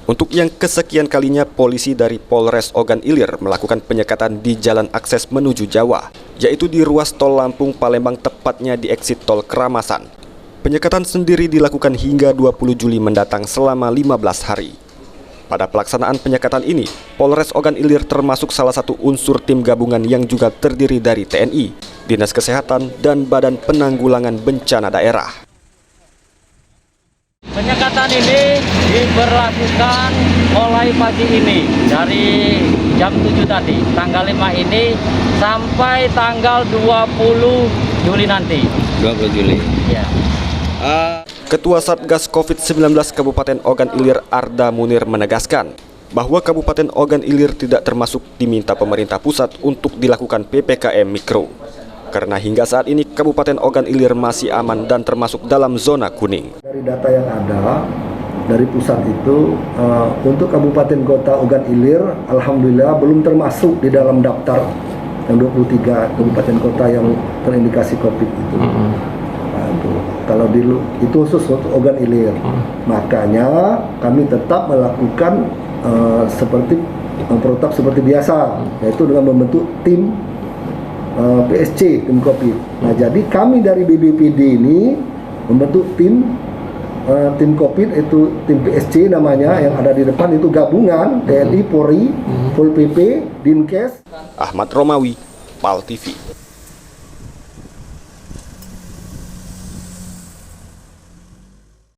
Untuk yang kesekian kalinya, polisi dari Polres Ogan Ilir melakukan penyekatan di jalan akses menuju Jawa, yaitu di ruas tol Lampung Palembang, tepatnya di eksit tol Keramasan. Penyekatan sendiri dilakukan hingga 20 Juli mendatang selama 15 hari. Pada pelaksanaan penyekatan ini, Polres Ogan Ilir termasuk salah satu unsur tim gabungan yang juga terdiri dari TNI, Dinas Kesehatan, dan Badan Penanggulangan Bencana Daerah. Penyekatan ini diberlakukan mulai pagi ini dari jam 7 tadi, tanggal 5 ini sampai tanggal 20 Juli nanti. 20 Juli. Ya. Ketua Satgas COVID-19 Kabupaten Ogan Ilir Arda Munir menegaskan bahwa Kabupaten Ogan Ilir tidak termasuk diminta pemerintah pusat untuk dilakukan PPKM Mikro. Karena hingga saat ini Kabupaten Ogan Ilir masih aman dan termasuk dalam zona kuning. Dari data yang ada dari pusat itu, untuk Kabupaten Kota Ogan Ilir, alhamdulillah belum termasuk di dalam daftar yang 23 kabupaten kota yang terindikasi COVID itu. Nah, kalau itu khusus untuk Ogan Ilir, makanya kami tetap melakukan protap seperti biasa, yaitu dengan membentuk tim PSC, tim COVID. Nah, jadi kami dari BBPD ini membentuk tim COVID, itu tim PSC namanya, yang ada di depan itu gabungan TNI, Polri, Pol PP, Dinkes. Ahmad Romawi, PAL TV.